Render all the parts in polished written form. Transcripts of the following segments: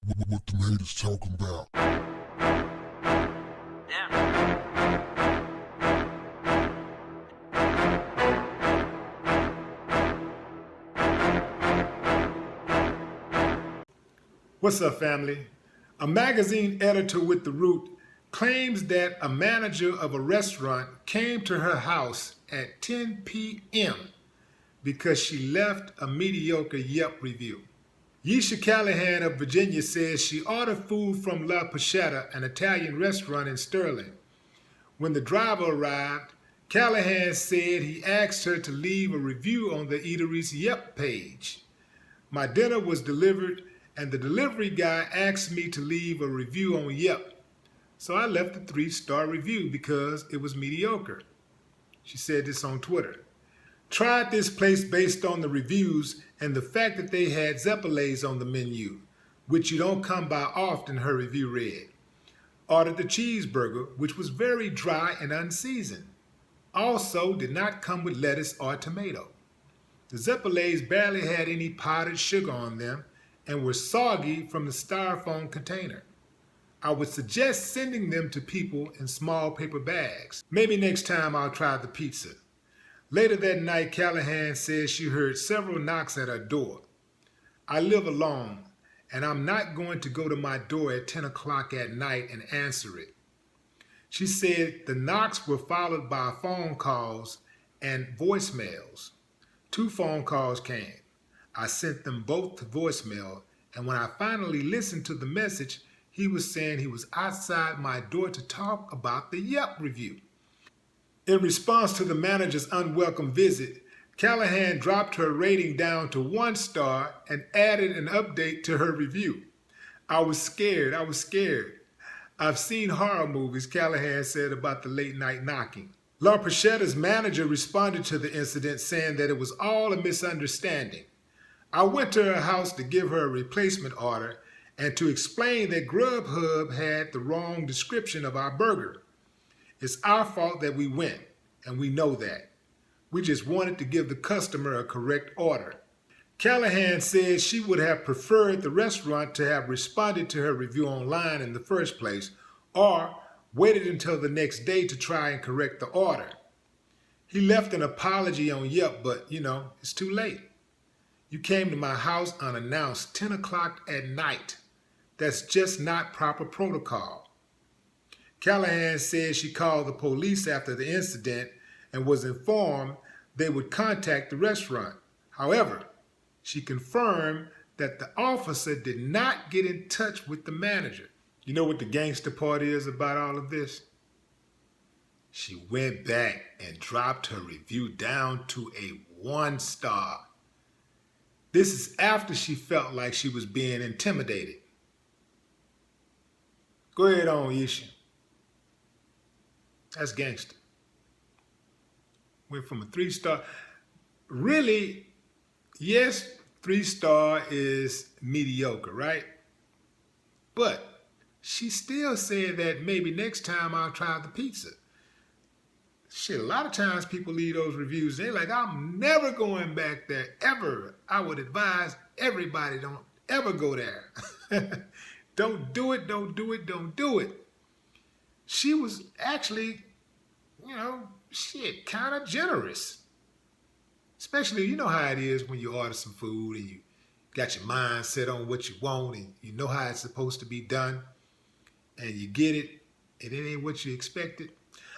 What the haters talking about? What's up, family? A magazine editor with the root claims that a manager of a restaurant came to her house at 10 p.m. because she left a mediocre Yelp review. Yesha Callahan of Virginia says she ordered food from La Paschetta, an Italian restaurant in Sterling. When the driver arrived, Callahan said he asked her to leave a review on the eatery's Yelp page. My dinner was delivered, and the delivery guy asked me to leave a review on Yelp. So I left a 3-star review because it was mediocre. She said this on Twitter. Tried this place based on the reviews and the fact that they had Zeppolays on the menu, which you don't come by often, her review read. Ordered the cheeseburger, which was very dry and unseasoned. Also did not come with lettuce or tomato. The Zeppolays barely had any powdered sugar on them and were soggy from the styrofoam container. I would suggest sending them to people in small paper bags. Maybe next time I'll try the pizza. Later that night, Callahan says she heard several knocks at her door. I live alone, and I'm not going to go to my door at 10 o'clock at night and answer it. She said the knocks were followed by phone calls and voicemails. 2 phone calls came. I sent them both to voicemail, and when I finally listened to the message, he was saying he was outside my door to talk about the Yelp review. In response to the manager's unwelcome visit, Callahan dropped her rating down to 1 star and added an update to her review. I was scared. I've seen horror movies, Callahan said about the late night knocking. La Paschetta's manager responded to the incident saying that it was all a misunderstanding. I went to her house to give her a replacement order and to explain that Grubhub had the wrong description of our burger. It's our fault that we went, and we know that. We just wanted to give the customer a correct order. Callahan said she would have preferred the restaurant to have responded to her review online in the first place, or waited until the next day to try and correct the order. He left an apology on Yelp, but it's too late. You came to my house unannounced 10 o'clock at night. That's just not proper protocol. Callahan said she called the police after the incident and was informed they would contact the restaurant. However, she confirmed that the officer did not get in touch with the manager. You know what the gangster part is about all of this? She went back and dropped her review down to a 1 star. This is after she felt like she was being intimidated. Go ahead on, Yesha. That's gangster. Went from a 3-star. Really, yes, 3-star is mediocre, right? But she still said that maybe next time I'll try the pizza. Shit, a lot of times people leave those reviews. They're like, I'm never going back there, ever. I would advise everybody don't ever go there. Don't do it, don't do it, don't do it. She was actually, kind of generous. Especially, you know how it is when you order some food and you got your mind set on what you want and you know how it's supposed to be done and you get it and it ain't what you expected.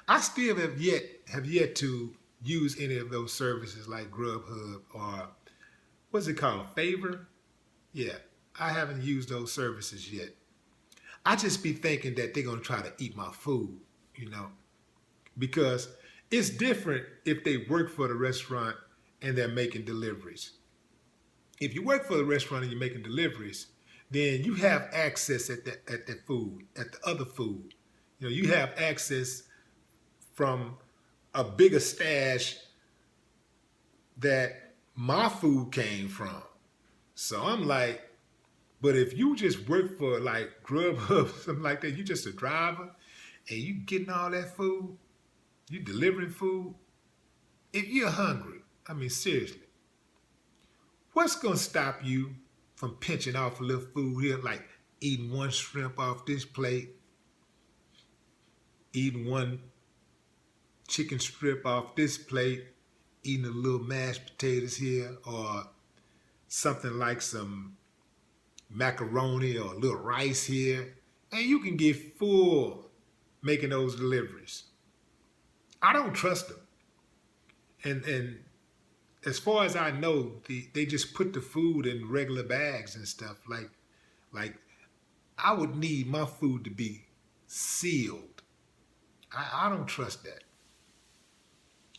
I still have yet to use any of those services like Grubhub or what's it called, Favor? Yeah, I haven't used those services yet. I just be thinking that they're going to try to eat my food, because it's different if they work for the restaurant and they're making deliveries. If you work for the restaurant and you're making deliveries, then you have access at the food, at the other food. You have access from a bigger stash that my food came from. So I'm like, but if you just work for like Grubhub, something like that, you just a driver and you getting all that food, you delivering food, if you're hungry, I mean, seriously, what's going to stop you from pinching off a little food here, like eating one shrimp off this plate, eating one chicken strip off this plate, eating a little mashed potatoes here, or something like some macaroni or a little rice here, and you can get full making those deliveries. I don't trust them. And as far as I know, they just put the food in regular bags and stuff. Like I would need my food to be sealed. I don't trust that.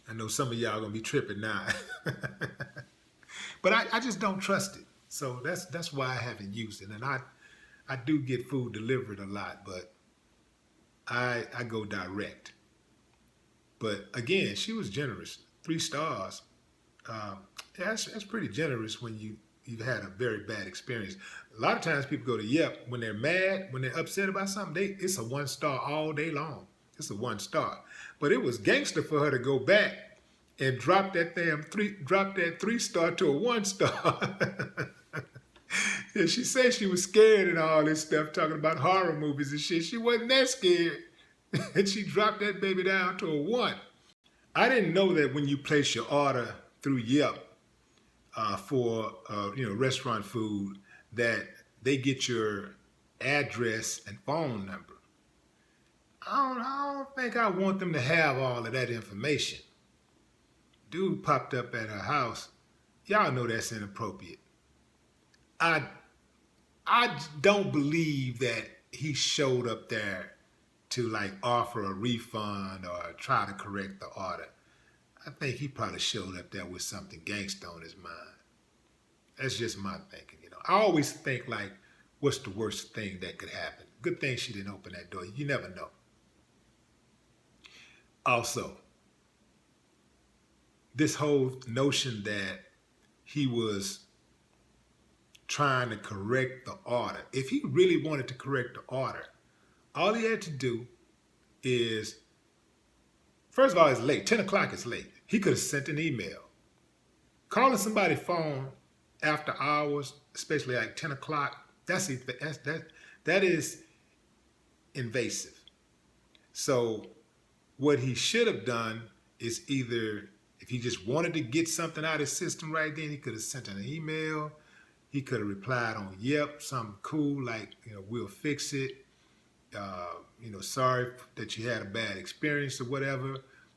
I know some of y'all gonna be tripping now. But I just don't trust it. So that's why I haven't used it. And I do get food delivered a lot, but I go direct. But again, she was generous. 3 stars. That's pretty generous when you've had a very bad experience. A lot of times people go to Yelp when they're mad, when they're upset about something. It's a 1 star all day long. It's a 1 star. But it was gangster for her to go back and drop that 3 star to a 1 star. And she said she was scared and all this stuff, talking about horror movies and shit. She wasn't that scared. And she dropped that baby down to a 1. I didn't know that when you place your order through Yelp for restaurant food, that they get your address and phone number. I don't think I want them to have all of that information. Dude popped up at her house. Y'all know that's inappropriate. I don't believe that he showed up there to like offer a refund or try to correct the order. I think he probably showed up there with something gangster on his mind. That's just my thinking, I always think like, what's the worst thing that could happen? Good thing she didn't open that door. You never know. Also, this whole notion that he was trying to correct the order. If he really wanted to correct the order, all he had to do is, first of all, it's late. 10 o'clock is late. He could have sent an email. Calling somebody's phone after hours, especially like 10 o'clock, that is invasive. So what he should have done is either, if he just wanted to get something out of his system right then, he could have sent an email. He could have replied on Yelp, something cool like, we'll fix it. Sorry that you had a bad experience or whatever,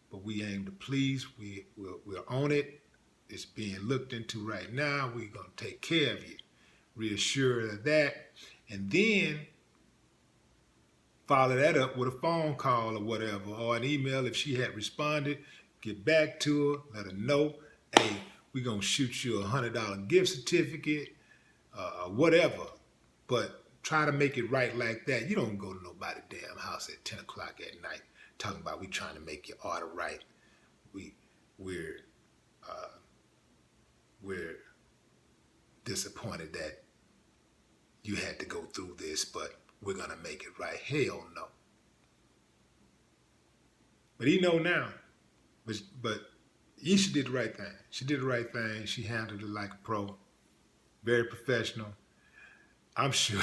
but we aim to please. We're on it. It's being looked into right now. We're going to take care of you. Reassure her of that. And then follow that up with a phone call or whatever, or an email if she had responded. Get back to her, let her know, hey, we're going to shoot you a $100 gift certificate, whatever. But try to make it right like that. You don't go to nobody's damn house at 10 o'clock at night talking about we trying to make your order right. We're disappointed that you had to go through this, but we're going to make it right. Hell no. But he know now. But Yesha did the right thing. She did the right thing. She handled it like a pro. Very professional. I'm sure.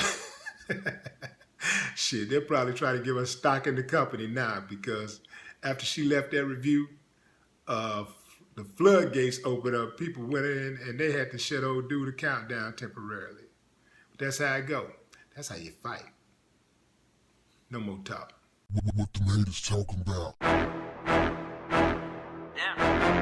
Shit, they'll probably try to give her stock in the company now, because after she left that review, the floodgates opened up. People went in and they had to shut old dude account down temporarily. But that's how it go. That's how you fight. No more talk. What the haters talking about? Yeah.